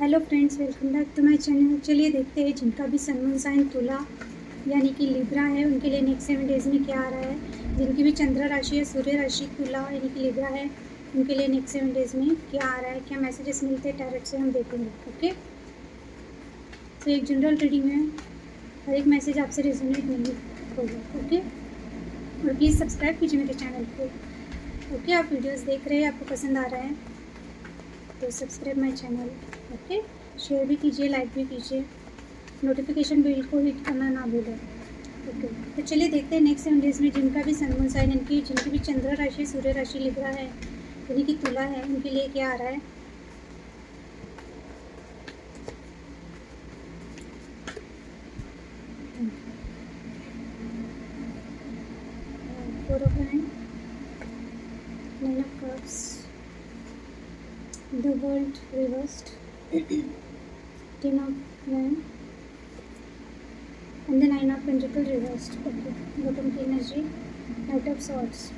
Hello friends, welcome back to my channel. चलिए देखते हैं जिनका भी सन मून साइन तुला यानी कि लिब्रा है उनके लिए नेक्स्ट 7 डेज़ में क्या आ रहा है। जिनकी भी चंद्र राशि है, सूर्य राशि तुला यानी कि लिब्रा है, उनके लिए नेक्स्ट 7 डेज़ में क्या आ रहा है, क्या मैसेजेस मिलते हैं टैरोट से, हम देखेंगे। ओके, तो एक जनरल रीडिंग है, हर एक मैसेज आपसे रेजोनेट नहीं होगा। ओके, और प्लीज़ सब्सक्राइब कीजिए मेरे चैनल को। ओके, आप वीडियोज़ देख रहे हैं, आपको पसंद आ रहा है तो subscribe my channel. Okay, share भी कीजिए, लाइक भी कीजिए, नोटिफिकेशन बेल को हिट करना ना भूलें। ओके, तो चलिए देखते हैं नेक्स्ट 7 डेज़ में जिनका भी सन मून साइन यानी जिनकी भी चंद्र राशि, सूर्य राशि लिब्रा है यानी कि तुला है, उनके लिए क्या आ रहा है। Four of hand, nine of cups, the world reversed, 10 of wand and the 9 of pentacle reversed. Okay, bottom की एनर्जी, नाइट ऑफ सॉर्ड्स।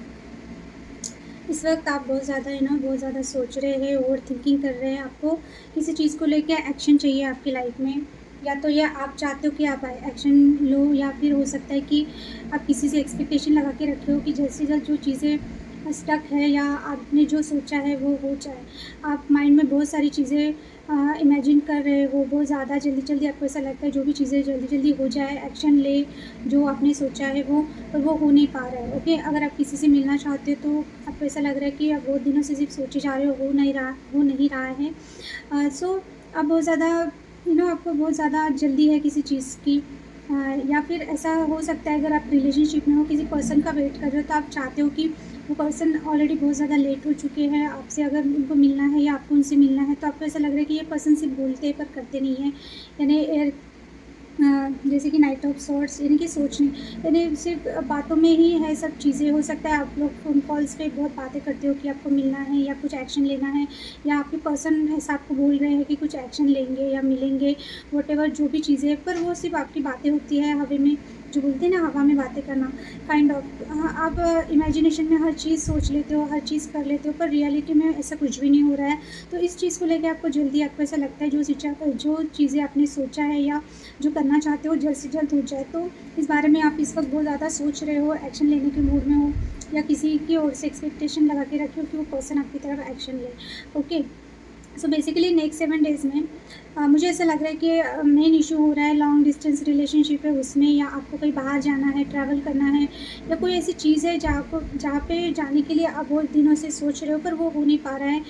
इस वक्त आप बहुत ज़्यादा बहुत ज़्यादा सोच रहे हैं, ओवर थिंकिंग कर रहे हैं। आपको किसी चीज़ को लेकर एक्शन चाहिए आपकी लाइफ में, या तो या आप चाहते हो कि आप एक्शन लो, या फिर हो सकता है कि आप किसी से एक्सपेक्टेशन लगा के रखे हो कि जल्द से जल्द जो चीज़ें स्टक है या आपने जो सोचा है वो हो जाए। आप माइंड में बहुत सारी चीज़ें इमेजिन कर रहे हो, बहुत ज़्यादा जल्दी जल्दी आपको ऐसा लगता है जो भी चीज़ें जल्दी जल्दी हो जाए, एक्शन ले जो आपने सोचा है वो, पर वो हो नहीं पा रहा है। ओके, अगर आप किसी से मिलना चाहते हो तो आपको ऐसा लग रहा है कि आप बहुत दिनों से सिर्फ सोचे जा रहे हो, हो नहीं रहा है। सो आप बहुत ज़्यादा आपको बहुत ज़्यादा जल्दी है किसी चीज़ की, या फिर ऐसा हो सकता है अगर आप रिलेशनशिप में हो, किसी पर्सन का वेट कर रहे हो, तो आप चाहते हो कि वो पर्सन ऑलरेडी बहुत ज़्यादा लेट हो चुके हैं आपसे, अगर उनको मिलना है या आपको उनसे मिलना है तो आपको ऐसा लग रहा है कि ये पर्सन सिर्फ बोलते हैं पर करते नहीं हैं। यानी जैसे कि नाइट ऑफ सॉर्ड्स यानी कि सोचने, यानी सिर्फ बातों में ही है सब चीज़ें। हो सकता है आप लोग फ़ोन कॉल्स पे बहुत बातें करते हो कि आपको मिलना है या कुछ एक्शन लेना है, या आपके पर्सन ऐसा आपको बोल रहे हैं कि कुछ एक्शन लेंगे या मिलेंगे, वॉटेवर जो भी चीज़ें, पर वो सिर्फ आपकी बातें होती है हवा में, जो बोलते हैं ना हवा में बातें करना काइंड ऑफ। आप इमेजिनेशन में हर चीज़ सोच लेते हो, हर चीज़ कर लेते हो, पर रियलिटी में ऐसा कुछ भी नहीं हो रहा है। तो इस चीज़ को लेकर आपको जल्दी, आपको ऐसा लगता है जो चीज़ें आपने सोचा है या जो करना चाहते हो जल्द से जल्द हो जाए। तो इस बारे में आप इस वक्त बहुत ज़्यादा सोच रहे हो, एक्शन लेने के मूड में हो, या किसी की ओर से एक्सपेक्टेशन लगा के रखे हो कि वो पर्सन आपकी तरफ एक्शन ले। Okay, so basically next 7 days में मुझे ऐसा लग रहा है कि मेन इशू हो रहा है लॉन्ग डिस्टेंस रिलेशनशिप है उसमें, या आपको कहीं बाहर जाना है, ट्रैवल करना है, या कोई ऐसी चीज़ है जहाँ पे जाने के लिए आप बहुत दिनों से सोच रहे हो पर वो हो नहीं पा रहा है।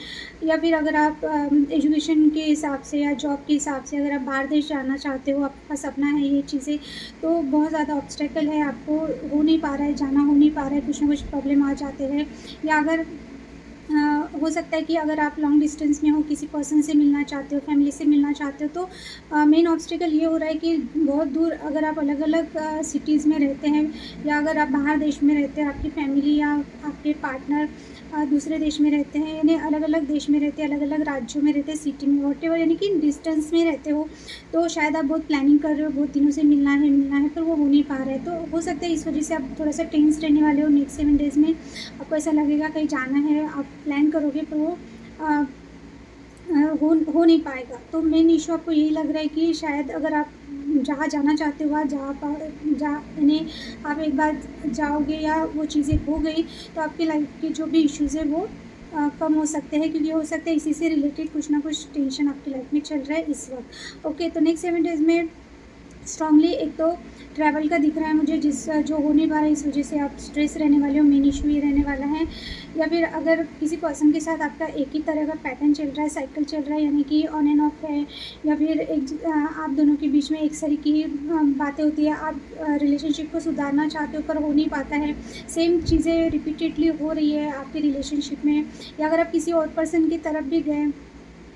या फिर अगर आप एजुकेशन के हिसाब से या जॉब के हिसाब से अगर आप बाहर देश जाना चाहते हो, आपका सपना है ये चीज़ें, तो बहुत ज़्यादा ऑब्स्टेकल है, आपको हो नहीं पा रहा है, जाना हो नहीं पा रहा है, कुछ ना कुछ प्रॉब्लम आ जाते हैं। या अगर हो सकता है कि अगर आप लॉन्ग डिस्टेंस में हो, किसी पर्सन से मिलना चाहते हो, फैमिली से मिलना चाहते हो, तो मेन ऑब्स्टिकल ये हो रहा है कि बहुत दूर अगर आप अलग अलग सिटीज़ में रहते हैं, या अगर आप बाहर देश में रहते हैं, आपकी फैमिली या आपके पार्टनर दूसरे देश में रहते हैं, यानी अलग अलग देश में रहते हैं, अलग अलग राज्यों में रहते हैं, सिटी में, वॉटेवर, यानी कि डिस्टेंस में रहते हो, तो शायद आप बहुत प्लानिंग कर रहे हो, बहुत दिनों से मिलना है पर वो हो नहीं पा रहा है। तो हो सकता है इस वजह से आप थोड़ा सा टेंस रहने वाले हो नेक्स्ट 7 डेज़ में। आपको ऐसा लगेगा कहीं जाना है, आप प्लान करोगे पर वो अ, हो नहीं पाएगा। तो मेन इशू आपको यही लग रहा है कि शायद अगर आप जहाँ जाना चाहते हो, वहाँ यानी आप एक बार जाओगे या वो चीज़ें हो गई तो आपकी लाइफ के जो भी इश्यूज़ है वो कम हो सकते हैं, क्योंकि हो सकता है इसी से रिलेटेड कुछ ना कुछ टेंशन आपकी लाइफ में चल रहा है इस वक्त। ओके, तो नेक्स्ट 7 डेज़ में स्ट्रांगली एक तो ट्रैवल का दिख रहा है मुझे, जो हो नहीं पा रहा है, इस वजह से आप स्ट्रेस रहने वाले हो, मेन इशू ये रहने वाला है। या फिर अगर किसी पर्सन के साथ आपका एक ही तरह का पैटर्न चल रहा है, साइकिल चल रहा है, यानी कि ऑन एंड ऑफ है, या फिर आप दोनों के बीच में एक तरीके की बातें होती है, आप रिलेशनशिप को सुधारना चाहते हो पर हो नहीं पाता है, सेम चीज़ें रिपीटेडली हो रही है आपके रिलेशनशिप में। या अगर आप किसी और पर्सन की तरफ भी गए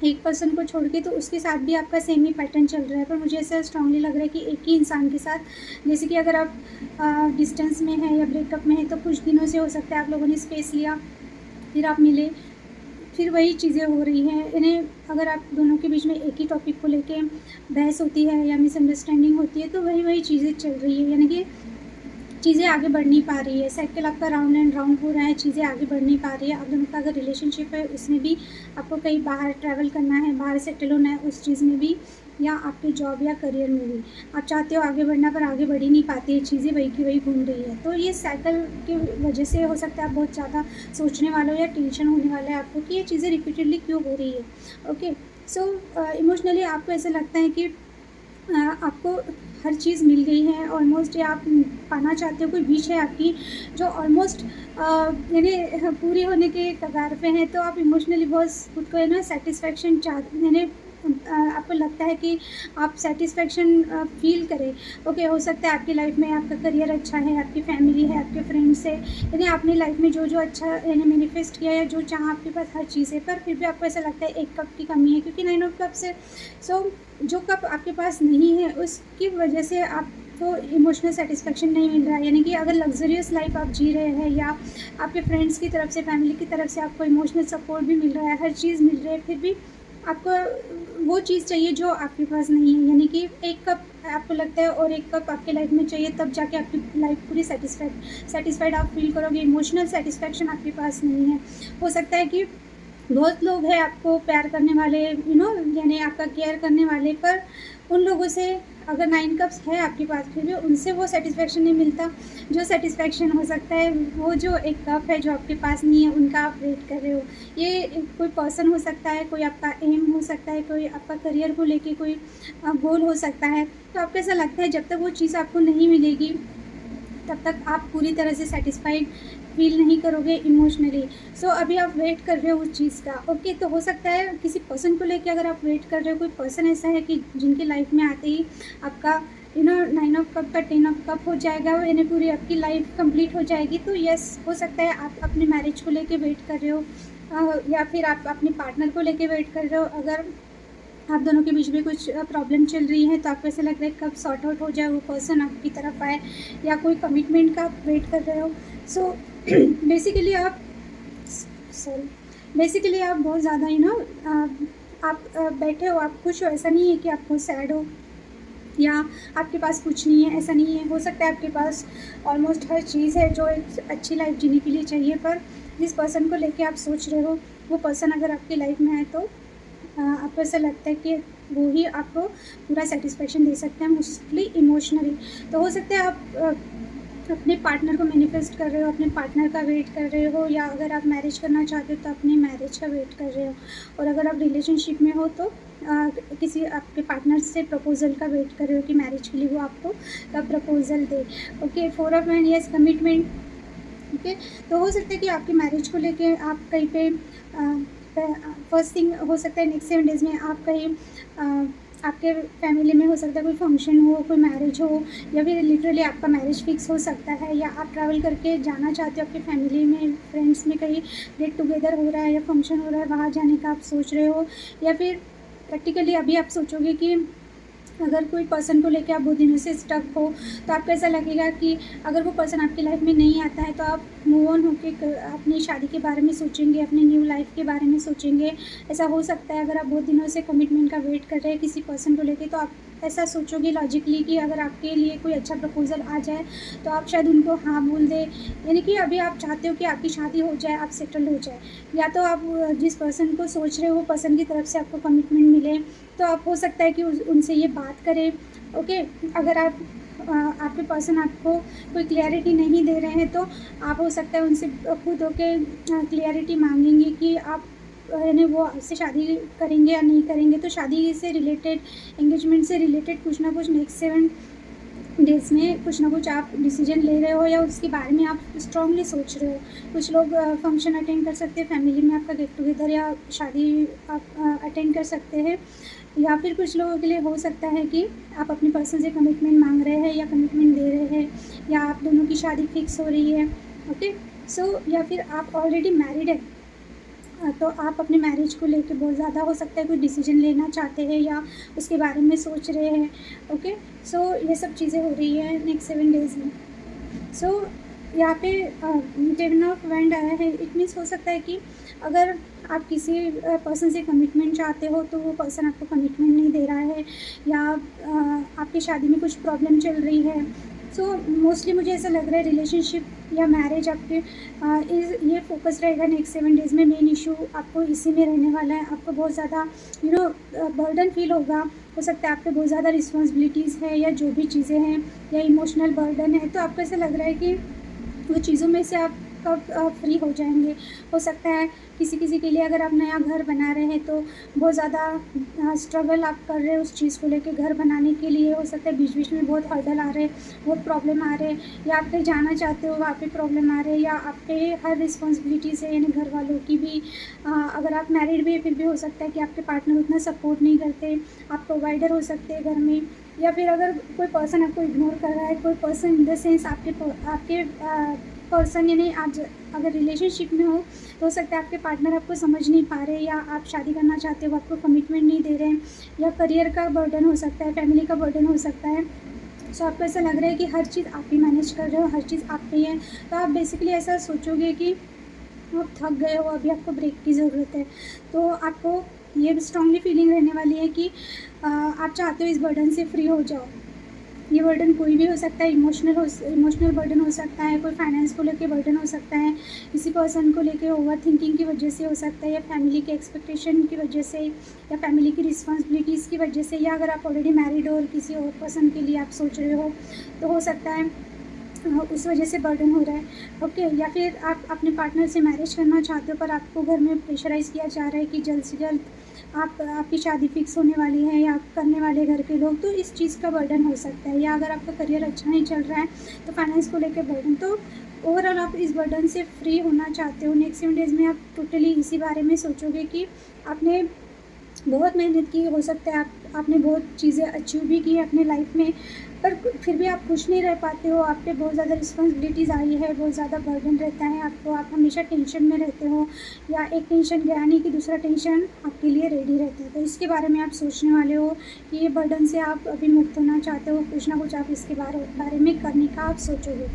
एक पर्सन को छोड़ के, तो उसके साथ भी आपका सेम ही पैटर्न चल रहा है। पर मुझे ऐसा स्ट्रांगली लग रहा है कि एक ही इंसान के साथ, जैसे कि अगर आप डिस्टेंस में है या ब्रेकअप में है, तो कुछ दिनों से हो सकता है आप लोगों ने स्पेस लिया, फिर आप मिले, फिर वही चीज़ें हो रही हैं। इन्हें अगर आप दोनों के बीच में एक ही टॉपिक को लेके बहस होती है या मिसअंडरस्टैंडिंग होती है, तो वही चीज़ें चल रही है। यानी कि चीज़ें आगे बढ़ नहीं पा रही है, साइकिल आपका राउंड एंड राउंड हो रहा है, चीज़ें आगे बढ़ नहीं पा रही है। आप दोनों का अगर रिलेशनशिप है उसमें भी आपको कहीं बाहर ट्रैवल करना है, बाहर सेटल होना है उस चीज़ में भी, या आपके जॉब या करियर में भी आप चाहते हो आगे बढ़ना पर आगे बढ़ ही नहीं पाती है, चीज़ें वही की वही घूम रही है। तो ये साइकिल की वजह से हो सकता है आप बहुत ज़्यादा सोचने वाले हो या टेंशन होने वाला है आपको कि ये चीज़ें रिपीटेडली क्यों हो रही है। ओके, सो इमोशनली आपको ऐसा लगता है कि आपको हर चीज़ मिल गई है ऑलमोस्ट, या आप पाना चाहते हो, कोई विश है आपकी जो ऑलमोस्ट यानी पूरी होने के कगार पे है, तो आप इमोशनली बहुत खुद को है ना सेटिस्फेक्शन यानी आपको लगता है कि आप सेटिस्फेक्शन फ़ील करें। ओके, हो सकता है आपकी लाइफ में आपका करियर अच्छा है, आपकी फैमिली है, आपके फ्रेंड्स है, यानी आपने लाइफ में जो अच्छा यानी मैनिफेस्ट किया या जो चाहा आपके पास हर चीज़ है, पर फिर भी आपको ऐसा लगता है एक कप की कमी है, क्योंकि 9 ऑफ कप से जो कप आपके पास नहीं है उसकी वजह से आपको इमोशनल सेटिस्फेक्शन नहीं मिल रहा है। यानी कि अगर लग्जरियस लाइफ आप जी रहे हैं या आपके फ्रेंड्स की तरफ से, फैमिली की तरफ से आपको इमोशनल सपोर्ट भी मिल रहा है, हर चीज़ मिल रही है, फिर भी आपको वो चीज़ चाहिए जो आपके पास नहीं है। यानी कि एक कप आपको लगता है और एक कप आपके लाइफ में चाहिए, तब जाके आपकी लाइफ पूरी सेटिस्फाइड आप फील करोगे। इमोशनल सेटिस्फेक्शन आपके पास नहीं है। हो सकता है कि बहुत लोग हैं आपको प्यार करने वाले, यानी आपका केयर करने वाले, पर उन लोगों से अगर 9 कप्स है आपके पास फिर भी उनसे वो सेटिस्फेक्शन नहीं मिलता। जो सेटिस्फेक्शन हो सकता है वो जो एक कप है जो आपके पास नहीं है, उनका आप वेट कर रहे हो। ये कोई पर्सन हो सकता है, कोई आपका एम हो सकता है, कोई आपका करियर को लेके कोई गोल हो सकता है। तो आपको ऐसा लगता है जब तक वो चीज़ आपको नहीं मिलेगी तब तक आप पूरी तरह से सेटिस्फाइड फील नहीं करोगे इमोशनली। सो अभी आप वेट कर रहे हो उस चीज़ का। ओके, तो हो सकता है किसी पर्सन को लेके अगर आप वेट कर रहे हो, कोई पर्सन ऐसा है कि जिनकी लाइफ में आते ही आपका 9 ऑफ कप का 10 ऑफ कप हो जाएगा, यानी पूरी आपकी लाइफ कंप्लीट हो जाएगी। तो यस, हो सकता है आप अपने मैरिज को लेके वेट कर रहे हो, या फिर आप अपने पार्टनर को लेके वेट कर रहे हो। अगर आप दोनों के बीच में कुछ प्रॉब्लम चल रही है तो आपको ऐसा लग रहा है कब सॉर्ट आउट हो जाए, वो पर्सन आपकी तरफ आए, या कोई कमिटमेंट का आप वेट कर रहे हो। सो बेसिकली आप बहुत ज़्यादा आप बैठे हो, आप खुश हो, ऐसा नहीं है कि आप बहुत सैड हो या आपके पास कुछ नहीं है, ऐसा नहीं है। हो सकता है आपके पास ऑलमोस्ट हर चीज़ है जो एक अच्छी लाइफ जीने के लिए चाहिए, पर जिस पर्सन को लेके आप सोच रहे हो वो पर्सन अगर आपकी लाइफ में आए तो आपको ऐसा लगता है कि वो ही आपको पूरा सेटिस्फेक्शन दे सकते हैं, मोस्टली इमोशनली। तो हो सकता है आप अपने पार्टनर को मैनिफेस्ट कर रहे हो, अपने पार्टनर का वेट कर रहे हो, या अगर आप मैरिज करना चाहते हो तो अपने मैरिज का वेट कर रहे हो, और अगर आप रिलेशनशिप में हो तो किसी आपके पार्टनर से प्रपोजल का वेट कर रहे हो कि मैरिज के लिए वो आपको कब proposal they. Okay, 4 of hand, yes, commitment. Okay, तो हो सकता है कि आपकी मैरिज को लेके आप कहीं पे फर्स्ट थिंग हो सकता है नेक्स्ट 7 डेज़ में आप कहीं आपके फैमिली में हो सकता है कोई फंक्शन हो, कोई मैरिज हो, या फिर लिटरली आपका मैरिज फिक्स हो सकता है, या आप ट्रैवल करके जाना चाहते हो, आपकी फैमिली में फ्रेंड्स में कहीं गेट टुगेदर हो रहा है या फंक्शन हो रहा है, वहाँ जाने का आप सोच रहे हो। या फिर प्रैक्टिकली अभी आप सोचोगे कि अगर कोई पर्सन को लेके आप बहुत दिनों से स्टक हो तो आपको ऐसा लगेगा कि अगर वो पर्सन आपकी लाइफ में नहीं आता है तो आप मूव ऑन होके अपनी शादी के बारे में सोचेंगे, अपनी न्यू लाइफ के बारे में सोचेंगे। ऐसा हो सकता है अगर आप बहुत दिनों से कमिटमेंट का वेट कर रहे हैं किसी पर्सन को लेके, तो आप ऐसा सोचोगे लॉजिकली कि अगर आपके लिए कोई अच्छा प्रपोजल आ जाए तो आप शायद उनको हाँ बोल दें। यानी कि अभी आप चाहते हो कि आपकी शादी हो जाए, आप सेटल हो जाए, या तो आप जिस पर्सन को सोच रहे हो वो पर्सन की तरफ से आपको कमिटमेंट मिले, तो आप हो सकता है कि उनसे ये बात करें। ओके, अगर आपके पर्सन आपको कोई क्लियरिटी नहीं दे रहे हैं तो आप हो सकता है उनसे खुद होके क्लियरिटी मांगेंगे कि आप यानी वो आपसे शादी करेंगे या नहीं करेंगे। तो शादी से रिलेटेड, एंगेजमेंट से रिलेटेड कुछ ना कुछ नेक्स्ट 7 डेज़ में कुछ ना कुछ आप डिसीजन ले रहे हो, या उसके बारे में आप स्ट्रांगली सोच रहे हो। कुछ लोग फंक्शन अटेंड कर सकते हैं, फैमिली में आपका गेट टुगेदर या शादी आप अटेंड कर सकते हैं, या फिर कुछ लोगों के लिए हो सकता है कि आप अपने पर्सन से कमिटमेंट मांग रहे हैं या कमिटमेंट दे रहे हैं, या आप दोनों की शादी फिक्स हो रही है। ओके, सो या फिर आप ऑलरेडी मैरिड है तो आप अपने मैरिज को लेके बहुत ज़्यादा हो सकता है कोई डिसीजन लेना चाहते हैं या उसके बारे में सोच रहे हैं। ओके, सो ये सब चीज़ें हो रही है नेक्स्ट 7 डेज़ में। सो यहाँ पे 10 ऑफ वैंड आया है। इट मीन्स हो सकता है कि अगर आप किसी पर्सन से कमिटमेंट चाहते हो तो वो पर्सन आपको कमिटमेंट नहीं दे रहा है, या आपकी शादी में कुछ प्रॉब्लम चल रही है, सो मोस्टली मुझे ऐसा लग रहा है रिलेशनशिप या मैरिज आपके ये फोकस रहेगा नेक्स्ट 7 डेज़ में। मेन इशू आपको इसी में रहने वाला है। आपको बहुत ज़्यादा बर्डन फील होगा। हो सकता है आप पे बहुत ज़्यादा रिस्पॉन्सिबिलिटीज़ है या जो भी चीज़ें हैं या इमोशनल बर्डन है, तो आपको ऐसा लग रहा है कि वो चीज़ों में से आप कब फ्री हो जाएंगे। हो सकता है किसी किसी के लिए अगर आप नया घर बना रहे हैं तो बहुत ज़्यादा स्ट्रगल आप कर रहे हैं उस चीज़ को लेके घर बनाने के लिए। हो सकता है बीच बीच में बहुत हर्डल आ रहे हैं, बहुत प्रॉब्लम आ रहे हैं, या आप कहीं जाना चाहते हो वहाँ पे प्रॉब्लम आ रहे हैं, या आप पे हर रिस्पॉन्सिबिलिटीज़ है यानी घर वालों की भी। अगर आप मैरिड भी है फिर भी हो सकता है कि आपके पार्टनर उतना सपोर्ट नहीं करते। आप प्रोवाइडर हो सकते हैं घर में, या फिर अगर कोई पर्सन आपको इग्नोर कर रहा है, कोई पर्सन इन द सेंस आपके पर्सन यानी आप अगर रिलेशनशिप में हो सकता है आपके पार्टनर आपको समझ नहीं पा रहे, या आप शादी करना चाहते हो आपको कमिटमेंट नहीं दे रहे हैं, या करियर का बर्डन हो सकता है, फैमिली का बर्डन हो सकता है। सो आपको ऐसा लग रहा है कि हर चीज़ आप ही मैनेज कर रहे हो, हर चीज़ आप पे है। तो आप बेसिकली ऐसा सोचोगे कि आप थक गए हो, अभी आपको ब्रेक की ज़रूरत है। तो आपको ये स्ट्रांगली फीलिंग रहने वाली है कि आप चाहते हो इस बर्डन से फ्री हो जाओ। ये बर्डन कोई भी हो सकता है, इमोशनल बर्डन हो सकता है, कोई फाइनेंस को लेके बर्डन हो सकता है, किसी पर्सन को लेके ओवर थिंकिंग की वजह से हो सकता है, या फैमिली के एक्सपेक्टेशन की वजह से, या फैमिली की रिस्पॉन्सिबिलिटीज़ की वजह से, या अगर आप ऑलरेडी मैरिड हो और किसी और पर्सन के लिए आप सोच रहे हो तो हो सकता है उस वजह से बर्डन हो रहा है। ओके, या फिर आप अपने पार्टनर से मैरिज करना चाहते हो पर आपको घर में प्रेशराइज़ किया जा रहा है कि जल्द से जल्द आपकी शादी फिक्स होने वाली है या करने वाले घर के लोग, तो इस चीज़ का बर्डन हो सकता है। या अगर आपका करियर अच्छा नहीं चल रहा है तो फाइनेंस को लेकर बर्डन। तो ओवरऑल आप इस बर्डन से फ्री होना चाहते हो। नेक्स्ट 7 डेज़ में आप टोटली इसी बारे में सोचोगे कि आपने बहुत मेहनत की, हो सकता है आपने बहुत चीज़ें अचीव भी की अपने लाइफ में, पर फिर भी आप खुश नहीं रह पाते हो। आप पे बहुत ज़्यादा रिस्पॉन्सिबिलिटीज़ आई है, बहुत ज़्यादा बर्डन रहता है आपको, आप हमेशा टेंशन में रहते हो, या एक टेंशन गया नहीं कि दूसरा टेंशन आपके लिए रेडी रहता है। तो इसके बारे में आप सोचने वाले हो कि ये बर्डन से आप अभी मुक्त होना चाहते हो, कुछ ना कुछ आप इसके बारे में करने का आप सोचोगे।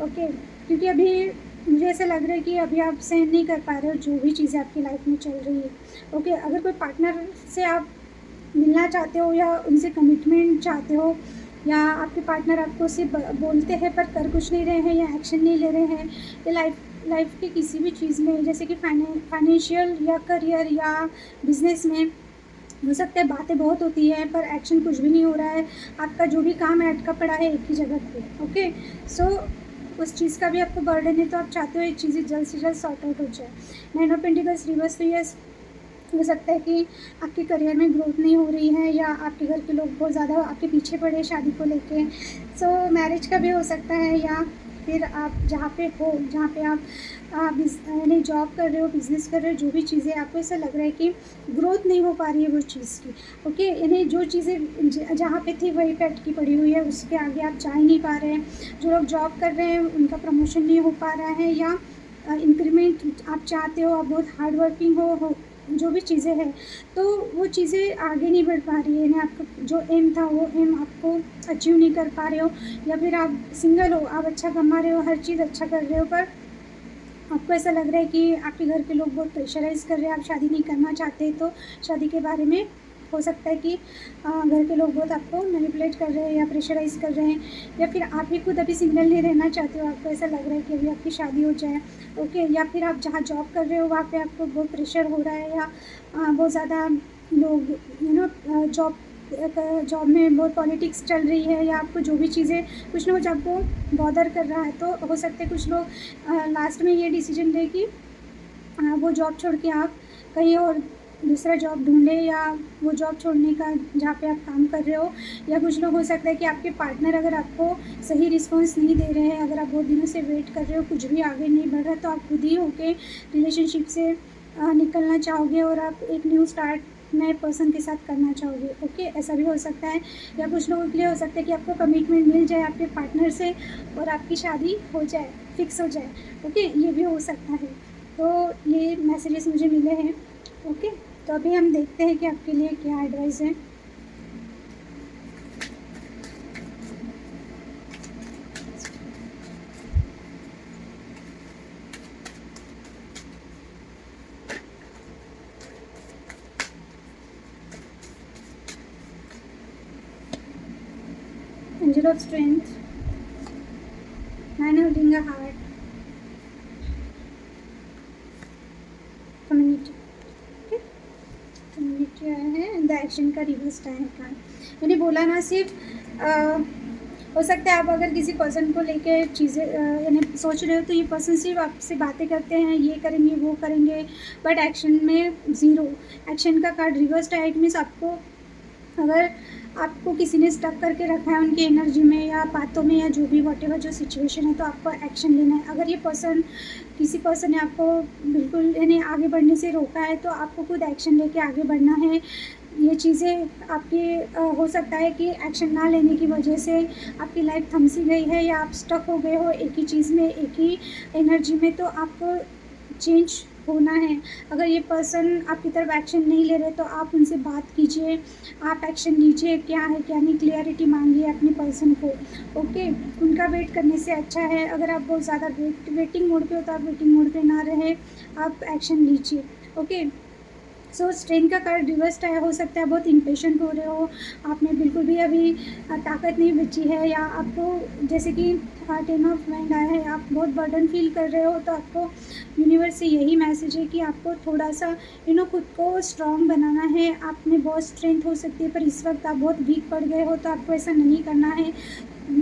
ओके, क्योंकि अभी मुझे ऐसा लग रहा है कि अभी आप सहन नहीं कर पा रहे हो जो भी चीज़ें आपकी लाइफ में चल रही है। ओके, अगर कोई पार्टनर से आप मिलना चाहते हो या उनसे कमिटमेंट चाहते हो, या आपके पार्टनर आपको सिर्फ बोलते हैं पर कर कुछ नहीं रहे हैं या एक्शन नहीं ले रहे हैं, या लाइफ की किसी भी चीज़ में जैसे कि फाइनेंशियल या करियर या बिजनेस में हो सकता है बातें बहुत होती है पर एक्शन कुछ भी नहीं हो रहा है, आपका जो भी काम है अटका पड़ा है एक ही जगह पे। ओके, सो उस चीज़ का भी आपको बर्डन है, तो आप चाहते हो ये चीज़ें जल्द से जल्द सॉर्ट आउट हो जाए। 9 ऑफ पेंटिकल्स रिवर्स, तो ये हो सकता है कि आपके करियर में ग्रोथ नहीं हो रही है, या आपके घर के लोग बहुत ज़्यादा आपके पीछे पड़े शादी को लेके। सो मैरिज का भी हो सकता है, या फिर आप जहाँ पे हो, जहाँ पे आप यानी जॉब कर रहे हो, बिज़नेस कर रहे हो, जो भी चीज़ें आपको ऐसा लग रहा है कि ग्रोथ नहीं हो पा रही है वो चीज़ की। ओके, यानी जो चीज़ें जहाँ पे थी वहीं पे अटकी पड़ी हुई है, उसके आगे आप जा ही नहीं पा रहे हैं। जो लोग जॉब कर रहे हैं उनका प्रमोशन नहीं हो पा रहा है, या इंक्रीमेंट आप चाहते हो, आप बहुत हार्ड वर्किंग हो, जो भी चीज़ें हैं तो वो चीज़ें आगे नहीं बढ़ पा रही है, यानी आपका जो एम था वो एम आपको अचीव नहीं कर पा रहे हो। या फिर आप सिंगल हो, आप अच्छा कमा रहे हो, हर चीज़ अच्छा कर रहे हो, पर आपको ऐसा लग रहा है कि आपके घर के लोग बहुत प्रेशराइज़ कर रहे हैं, आप शादी नहीं करना चाहते, तो शादी के बारे में हो सकता है कि घर के लोग बहुत आपको मैनिपुलेट कर रहे हैं या प्रेशराइज़ कर रहे हैं, या फिर आप ही खुद अभी सिंगल नहीं रहना चाहते हो, आपको ऐसा लग रहा है कि अभी आपकी शादी हो जाए। ओके, या फिर आप जहाँ जॉब कर रहे हो वहाँ पे आपको बहुत प्रेशर हो रहा है, या बहुत ज़्यादा लोग जॉब में बहुत पॉलिटिक्स चल रही है, या आपको जो भी चीज़ें कुछ ना कुछ आपको बॉदर कर रहा है, तो हो सकता है कुछ लोग लास्ट में ये डिसीजन ले कि वो जॉब छोड़ के आप कहीं और दूसरा जॉब ढूँढे, या वो जॉब छोड़ने का जहाँ पे आप काम कर रहे हो। या कुछ लोग हो सकता है कि आपके पार्टनर अगर आपको सही रिस्पॉन्स नहीं दे रहे हैं, अगर आप बहुत दिनों से वेट कर रहे हो, कुछ भी आगे नहीं बढ़ रहा, तो आप खुद ही होके रिलेशनशिप से निकलना चाहोगे और आप एक न्यू स्टार्ट नए पर्सन के साथ करना चाहोगे। ओके, ऐसा भी हो सकता है। या कुछ लोगों के लिए हो सकता है कि आपको कमिटमेंट मिल जाए आपके पार्टनर से और आपकी शादी हो जाए, फिक्स हो जाए। ओके, ये भी हो सकता है। तो ये मैसेजेस मुझे मिले हैं। ओके, तो अभी हम देखते हैं कि आपके लिए क्या एडवाइस है। Angel of strength, holding a heart, community, ठीक, कम्युनिटी आया है एंड द एक्शन का रिवर्स टाइम का। मैंने बोला ना सिर्फ हो सकता है आप अगर किसी पर्सन को लेके चीज़ें यानी सोच रहे हो तो ये पर्सन सिर्फ आपसे बातें करते हैं, ये करेंगे वो करेंगे, बट एक्शन में ज़ीरो। एक्शन का कार्ड रिवर्स टाइट मीन्स आपको अगर आपको किसी ने स्टक करके रखा है उनकी एनर्जी में या बातों में या जो भी वॉटेवर जो सिचुएशन है, तो आपको एक्शन लेना है। अगर ये पर्सन किसी पर्सन ने आपको बिल्कुल यानी आगे बढ़ने से रोका है तो आपको खुद एक्शन लेके आगे बढ़ना है। ये चीज़ें आपकी हो सकता है कि एक्शन ना लेने की वजह से आपकी लाइफ थम सी गई है या आप स्टक हो गए हो एक ही चीज़ में, एक ही एनर्जी में, तो आपको चेंज होना है। अगर ये पर्सन आपकी तरफ एक्शन नहीं ले रहे तो आप उनसे बात कीजिए, आप एक्शन लीजिए, क्या है क्या नहीं, क्लियरिटी मांगिए अपने पर्सन को, ओके। उनका वेट करने से अच्छा है अगर आप बहुत ज़्यादा वेटिंग मोड पे हो तो आप वेटिंग मोड पे ना रहे, आप एक्शन लीजिए, ओके। सो स्ट्रेंथ का कार्ड रिवर्स टाइम हो सकता है बहुत इम्पेशेंट हो रहे हो, आप में बिल्कुल भी अभी ताकत नहीं बची है, या आपको जैसे कि 10 ऑफ वाइंड आया है, आप बहुत बर्डन फील कर रहे हो, तो आपको यूनिवर्स से यही मैसेज है कि आपको थोड़ा सा खुद को स्ट्रॉन्ग बनाना है। आप में बहुत स्ट्रेंथ हो सकती है पर इस वक्त आप बहुत वीक पड़ गए हो, तो आपको ऐसा नहीं करना है।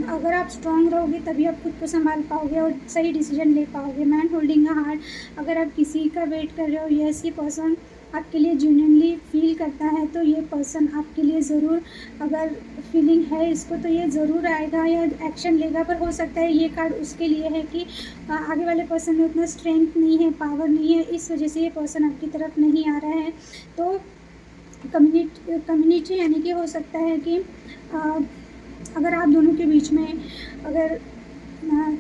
अगर आप स्ट्रॉन्ग रहोगे तभी आप खुद को संभाल पाओगे और सही डिसीजन ले पाओगे। मैन होल्डिंग अ हार्ट, अगर आप किसी का वेट कर रहे हो, यस ये पर्सन आपके लिए जेन्युइनली फील करता है, तो ये पर्सन आपके लिए ज़रूर, अगर फीलिंग है इसको तो ये ज़रूर आएगा या एक्शन लेगा। पर हो सकता है ये कार्ड उसके लिए है कि आगे वाले पर्सन में उतना स्ट्रेंथ नहीं है, पावर नहीं है, इस वजह से ये पर्सन आपकी तरफ नहीं आ रहा है। तो कम्युनिटी यानी कि हो सकता है कि अगर आप दोनों के बीच में अगर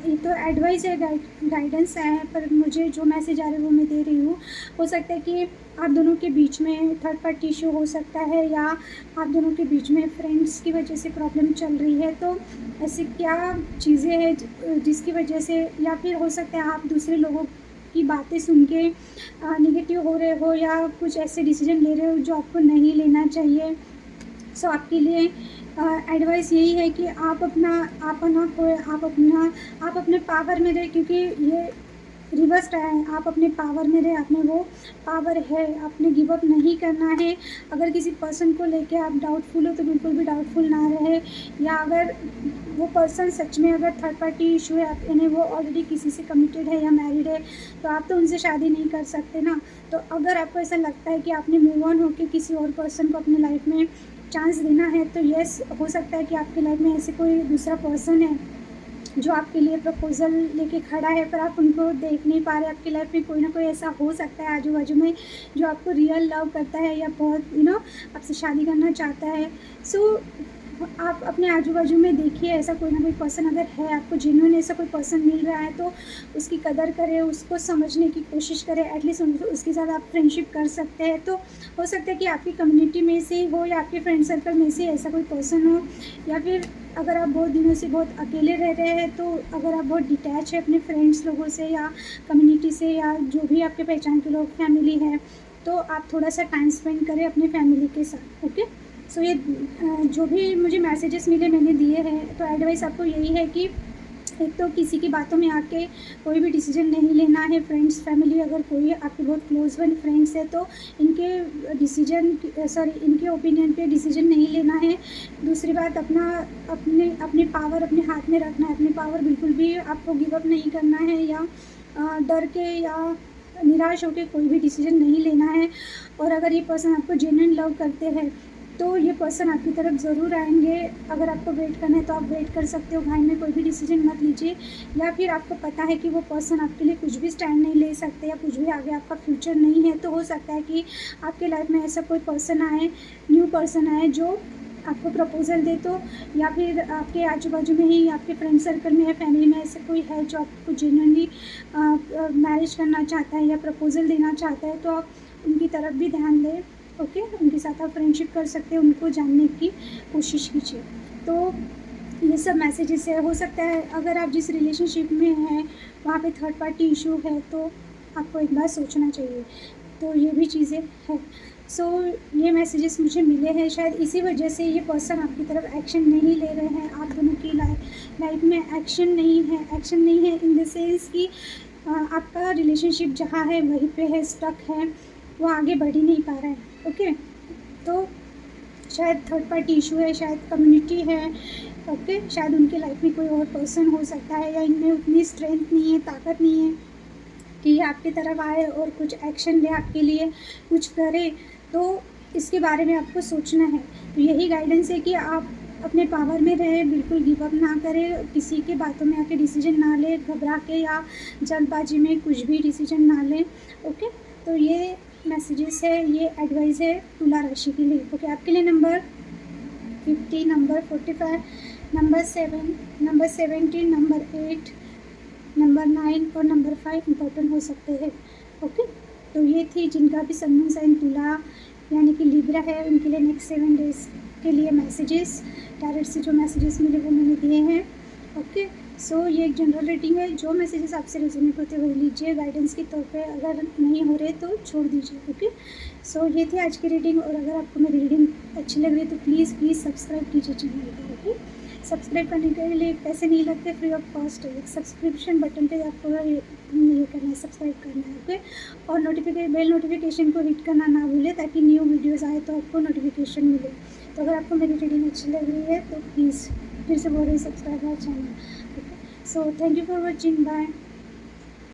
ये तो एडवाइस है, गाइडेंस है, पर मुझे जो मैसेज आ रहा है वो मैं दे रही हूँ। हो सकता है कि आप दोनों के बीच में थर्ड पार्टी इशू हो सकता है, या आप दोनों के बीच में फ्रेंड्स की वजह से प्रॉब्लम चल रही है। तो ऐसी क्या चीज़ें हैं जिसकी वजह से, या फिर हो सकता है आप दूसरे लोगों की बातें सुन के निगेटिव हो रहे हो या कुछ ऐसे डिसीजन ले रहे हो जो आपको नहीं लेना चाहिए। सो आपके लिए एडवाइस यही है कि आप अपने पावर में रहें, क्योंकि ये रिवर्स रहा है, आप अपने पावर में रहे, आप में वो पावर है, आपने गिव अप नहीं करना है। अगर किसी पर्सन को लेके आप डाउटफुल हो तो बिल्कुल भी डाउटफुल ना रहे, या अगर वो पर्सन सच में अगर थर्ड पार्टी इशू है, यानी वो ऑलरेडी किसी से कमिटेड है या मैरिड है, तो आप तो उनसे शादी नहीं कर सकते ना। तो अगर आपको ऐसा लगता है कि आपने मूव ऑन होकर किसी और पर्सन को अपनी लाइफ में चांस देना है, तो यस हो सकता है कि आपकी लाइफ में ऐसे कोई दूसरा पर्सन है जो आपके लिए प्रपोज़ल लेके खड़ा है, पर आप उनको देख नहीं पा रहे। आपकी लाइफ में कोई ना कोई ऐसा हो सकता है आजू बाजू में जो आपको रियल लव करता है या बहुत आपसे शादी करना चाहता है। सो आप अपने आजू बाजू में देखिए, ऐसा कोई ना कोई पर्सन अगर है, आपको जेन्युइन ऐसा कोई पर्सन मिल रहा है तो उसकी कदर करें, उसको समझने की कोशिश करें, एटलीस्ट उसके साथ आप फ्रेंडशिप कर सकते हैं। तो हो सकता है कि आपकी कम्युनिटी में से हो या आपके फ्रेंड सर्कल में से ऐसा कोई पर्सन हो, या फिर अगर आप बहुत दिनों से बहुत अकेले रह रहे हैं, तो अगर आप बहुत डिटैच है अपने फ्रेंड्स लोगों से या कम्युनिटी से या जो भी आपके पहचान के लोग फैमिली है, तो आप थोड़ा सा टाइम स्पेंड करें अपने फैमिली के साथ, ओके। सो ये जो भी मुझे मैसेजेस मिले मैंने दिए हैं, तो एडवाइस आपको यही है कि एक तो किसी की बातों में आके कोई भी डिसीजन नहीं लेना है। फ्रेंड्स फैमिली अगर कोई आपके बहुत क्लोज वन फ्रेंड्स है तो इनके ओपिनियन पे डिसीजन नहीं लेना है। दूसरी बात, अपने पावर अपने हाथ में रखना है, अपने पावर बिल्कुल भी आपको गिव अप नहीं करना है, या डर के या निराश होकर कोई भी डिसीजन नहीं लेना है। और अगर ये पर्सन आपको जेन्युइन लव करते हैं तो ये पर्सन आपकी तरफ ज़रूर आएंगे। अगर आपको वेट करना है तो आप वेट कर सकते हो, भाई में कोई भी डिसीजन मत लीजिए। या फिर आपको पता है कि वो पर्सन आपके लिए कुछ भी स्टैंड नहीं ले सकते या कुछ भी आगे आपका फ्यूचर नहीं है, तो हो सकता है कि आपके लाइफ में ऐसा कोई पर्सन आए, न्यू पर्सन आए जो आपको प्रपोज़ल दे। तो या फिर आपके आजू बाजू में ही आपके फ्रेंड सर्कल में या फैमिली में ऐसा कोई है जो आपको जेन्युइनली मैरिज करना चाहता है या प्रपोज़ल देना चाहता है, तो आप उनकी तरफ भी ध्यान दें, ओके। उनके साथ आप फ्रेंडशिप कर सकते हैं, उनको जानने की कोशिश कीजिए। तो ये सब मैसेजेस है। हो सकता है अगर आप जिस रिलेशनशिप में हैं वहाँ पे थर्ड पार्टी इशू है, तो आपको एक बार सोचना चाहिए। तो ये भी चीज़ें हैं। सो ये मैसेजेस मुझे मिले हैं, शायद इसी वजह से ये पर्सन आपकी तरफ एक्शन नहीं ले रहे हैं। आप दोनों की लाइफ में एक्शन नहीं है इन द सेंस कि आपका रिलेशनशिप जहाँ है वहीं पे है, स्टक है, वो आगे बढ़ ही नहीं पा रहा है। ओके, तो शायद थर्ड पार्टी इशू है, शायद कम्युनिटी है। ओके, शायद उनके लाइफ में कोई और पर्सन हो सकता है, या इनमें उतनी स्ट्रेंथ नहीं है, ताकत नहीं है कि ये आपकी तरफ आए और कुछ एक्शन ले, आपके लिए कुछ करे। तो इसके बारे में आपको सोचना है। तो यही गाइडेंस है कि आप अपने पावर में रहें, बिल्कुल गिव अप ना करें, किसी के बातों में आके डिसीजन ना लें, घबरा के या जल्दबाजी में कुछ भी डिसीजन ना लें। ओके, तो ये मैसेजेस है, ये एडवाइस है तुला राशि के लिए। ओके, आपके लिए number 50, number 45, number 7, number 17, number 8, number 9 और नंबर 5 इम्पोर्टेंट हो सकते हैं। ओके, तो ये थी जिनका भी सन साइन तुला यानी कि लिब्रा है, उनके लिए नेक्स्ट 7 डेज़ के लिए मैसेजेस डायरेक्ट से जो मैसेजेस मिले वो मैंने दिए हैं। ओके, सो ये एक जनरल रेटिंग है। जो मैसेजेस आपसे रेजोनेट होते हुए लीजिए गाइडेंस के तौर पे, अगर नहीं हो रहे तो छोड़ दीजिए। ओके, सो ये थी आज की रीडिंग। और अगर आपको मेरी रीडिंग अच्छी लग रही है तो प्लीज़ सब्सक्राइब कीजिए चैनल को। ओके, सब्सक्राइब करने के लिए पैसे नहीं लगते, फ्री ऑफ कॉस्ट है। एक सब्सक्रिप्शन बटन पे आपको ये करना है, सब्सक्राइब करना है। ओके, और बेल नोटिफिकेशन को हिट करना ना भूलें ताकि न्यू वीडियोस आए तो आपको नोटिफिकेशन मिले। तो अगर आपको मेरी रीडिंग अच्छी लग रही है तो प्लीज़ फिर से बोल रही subscribe my channel. Okay, so thank you for watching, bye.